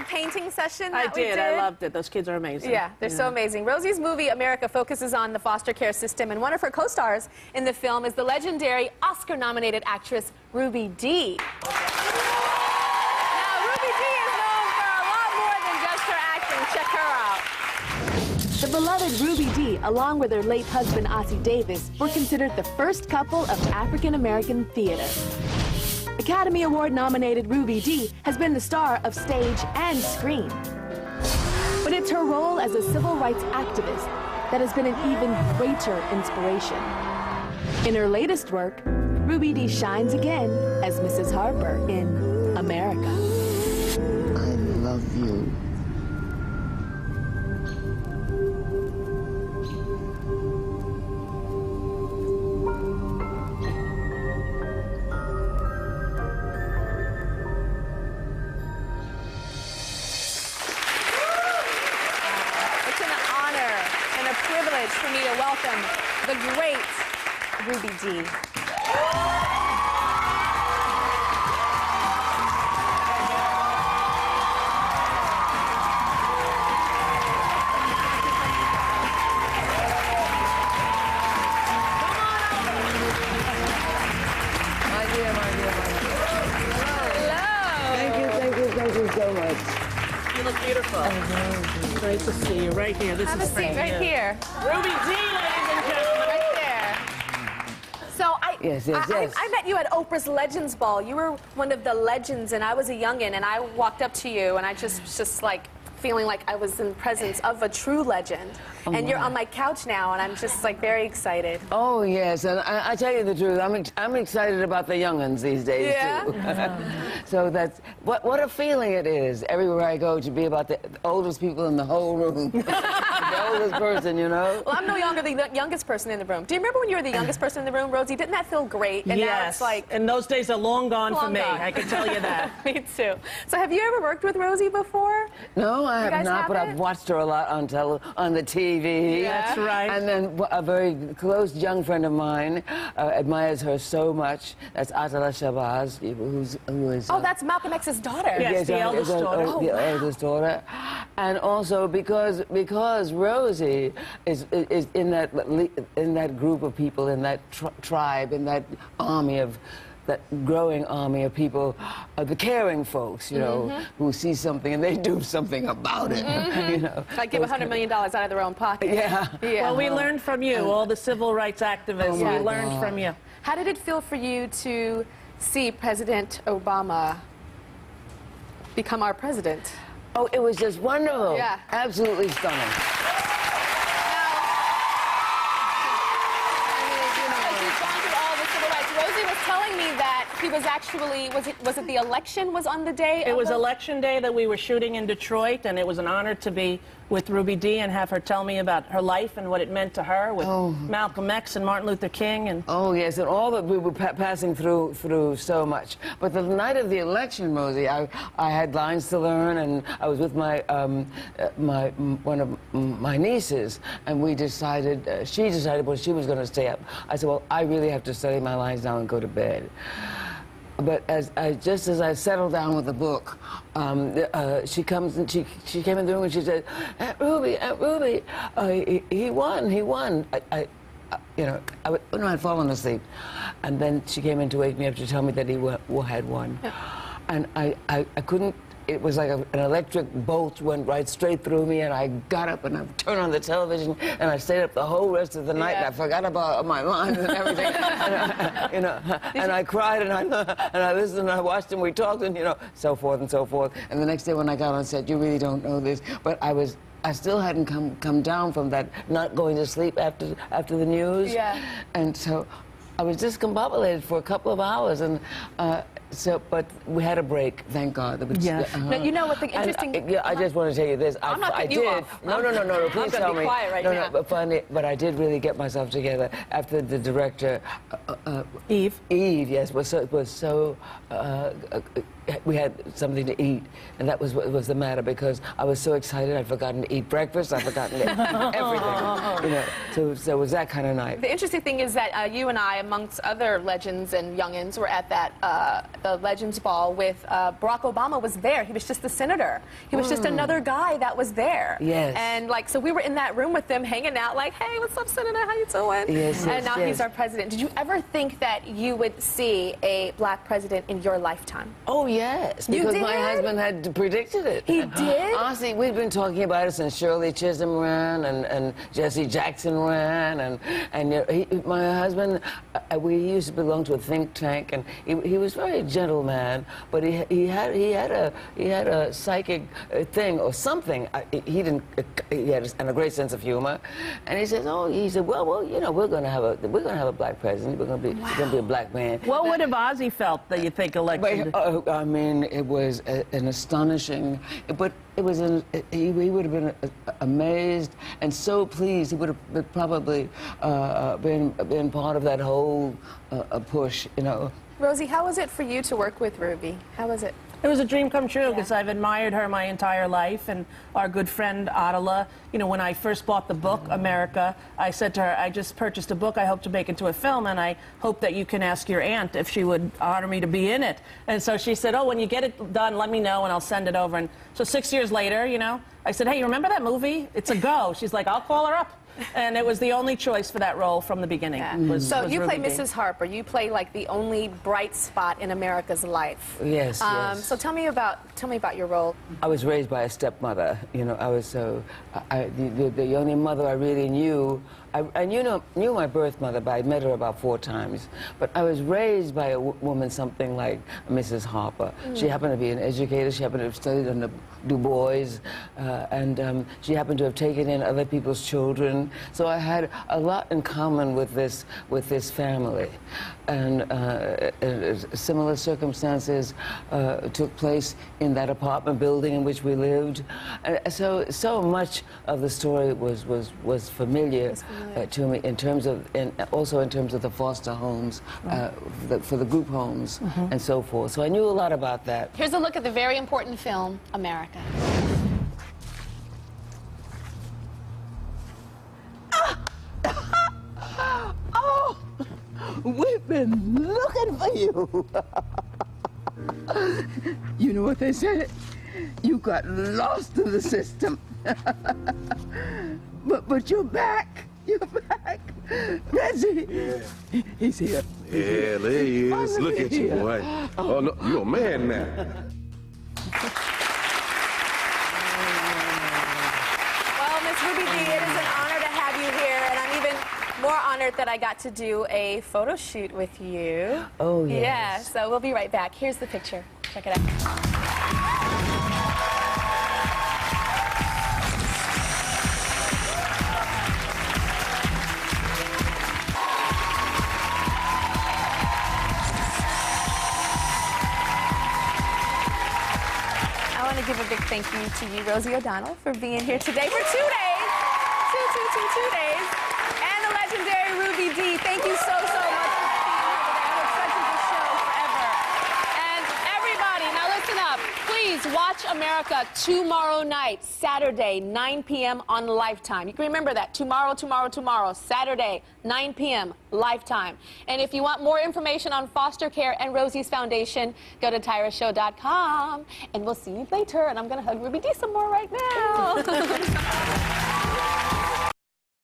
painting session that we did? I loved it. Those kids are amazing. Yeah, they're so amazing. Rosie's movie, America, focuses on the foster care system, and one of her co-stars in the film is the legendary Oscar-nominated actress Ruby Dee. Now, Ruby Dee is known for a lot more than just her acting. Check her out. The beloved Ruby Dee, along with her late husband Ossie Davis, were considered the first couple of African-American theater. Academy Award-nominated Ruby Dee has been the star of stage and screen. But it's her role as a civil rights activist that has been an even greater inspiration. In her latest work, Ruby Dee shines again as Mrs. Harper in America. I love you. Privilege for me to welcome the great Ruby Dee. My dear. Hello. Thank you so much. You look beautiful. Great to see you right here. This Have is a seat right here. Ruby Dee, ladies and gentlemen. Right there. So I met you at Oprah's Legends Ball. You were one of the legends, and I was a youngin', and I walked up to you, and I just like feeling like I was in presence of a true legend. Oh, and you're on my couch now, and I'm just like very excited. Oh yes, and I tell you the truth, I'm excited about the young'uns these days too. So that's what a feeling it is everywhere I go to be about the oldest people in the whole room. The oldest person, you know. Well, I'm no longer the youngest person in the room. Do you remember when you were the youngest person in the room, Rosie? Didn't that feel great? And now it's like, and those days are long gone for me. gone. I can tell you that. Me too. So have you ever worked with Rosie before? No, I have not, but haven't? I've watched her a lot on the TV. Yeah. That's right. And then a very close young friend of mine admires her so much. That's Atala Shabazz, who is... Oh, that's Malcolm X's daughter. Yes, the eldest daughter. The eldest daughter. And also because Rosie is in that group of people, in that tribe, in that army of... that growing army of people, the caring folks, you know, who see something and they do something about it, you know. Like give $100 million out of their own pocket. Yeah. Well, we learned from you, all the civil rights activists. We learned from you. How did it feel for you to see President Obama become our president? Oh, it was just wonderful. Yeah. Absolutely stunning. Rosie was telling me that he was actually, was it the election was on the day? It was election day that we were shooting in Detroit, and it was an honor to be with Ruby Dee and have her tell me about her life and what it meant to her with Malcolm X and Martin Luther King. And oh yes, and all that we were passing through so much. But the night of the election, Rosie, I had lines to learn, and I was with my one of my nieces, and we decided she decided well she was going to stay up. I said, well, I really have to study my lines now and go to bed. But just as I settled down with the book, she comes and she came in the room and she said, Aunt Ruby, he won. I'd fallen asleep, and then she came in to wake me up to tell me that he had won, and I couldn't. It was like an electric bolt went right straight through me, and I got up and I turned on the television, and I stayed up the whole rest of the night, and I forgot about my lines and everything. And I cried, and I listened, and I watched, and we talked, and so forth and so forth. And the next day when I got on set, you really don't know this, but I still hadn't come down from that not going to sleep after the news. Yeah. And so I was discombobulated for a couple of hours, and but we had a break, thank God. Yes. Now, you know what the interesting... I just want to tell you this. I'm not cutting you off. No, please tell me. I'm going to be quiet right now. But funny, but I did really get myself together after the director, Eve, yes, was so we had something to eat, and that was what was the matter, because I was so excited I'd forgotten to eat breakfast, I'd forgotten to eat everything, you know. So it was that kind of night. The interesting thing is that you and I, amongst other legends and youngins, were at that the Legends Ball with Barack Obama was there. He was just the senator. He was just another guy that was there. Yes. And like, so we were in that room with them, hanging out, like, hey, what's up, Senator? How you doing? Yes, and now yes. he's our president. Did you ever think that you would see a black president in your lifetime? Oh, yes, You because did? my husband had predicted it. He did? Honestly, we've been talking about it since Shirley Chisholm ran and Jesse Jackson ran, and my husband, we used to belong to a think tank, and he was a very gentle man, but he had a psychic thing or something. He had a great sense of humor, and he said, well, you know, we're going to have a black president. We're going to be a black man. What would have Ozzy felt that you think election? I mean, it was an astonishing, but it was he would have been amazed and so pleased. He would have probably been part of that whole push, you know. Rosie, how was it for you to work with Ruby? How was it? It was a dream come true, because I've admired her my entire life, and our good friend Adela, you know, when I first bought the book, America, I said to her, I just purchased a book I hope to make into a film, and I hope that you can ask your aunt if she would honor me to be in it. And so she said, oh, when you get it done, let me know, and I'll send it over. And so 6 years later, you know, I said, hey, you remember that movie? It's a go. She's like, I'll call her up. And it was the only choice for that role from the beginning. Yeah. So you play Ruby D. Mrs. Harper. You play like the only bright spot in America's life. Yes, yes. So tell me about your role. I was raised by a stepmother. You know, I was so the only mother I really knew. I knew my birth mother, but I met her about 4 times. But I was raised by a woman, something like Mrs. Harper. She happened to be an educator. She happened to have studied under Du Bois, and she happened to have taken in other people's children. So I had a lot in common with this family, and similar circumstances took place in that apartment building in which we lived. So much of the story was familiar. To me, in terms of, and also in terms of the foster homes, for the group homes, and so forth. So I knew a lot about that. Here's a look at the very important film, America. Oh, we've been looking for you. You know what they said? You got lost in the system. But you're back. You're back. Reggie. Yeah. He's here. Yeah, there he is. Look at you, boy. Oh, no, you're a man now. Well, Miss Ruby D, it is an honor to have you here, and I'm even more honored that I got to do a photo shoot with you. Oh, yes. Yeah, so we'll be right back. Here's the picture. Check it out. I want to give a big thank you to you, Rosie O'Donnell, for being here today for 2 days. 2 days. And the legendary Ruby D. Thank you so much for being here today. I hope such a good show forever. And everybody, now listen up. Please watch America tomorrow night, Saturday, 9 p.m. on Lifetime. You can remember that. Tomorrow, Saturday, 9 p.m., Lifetime. And if you want more information on foster care and Rosie's Foundation, go to tyrashow.com. And we'll see you later. And I'm going to hug Ruby D some more right now.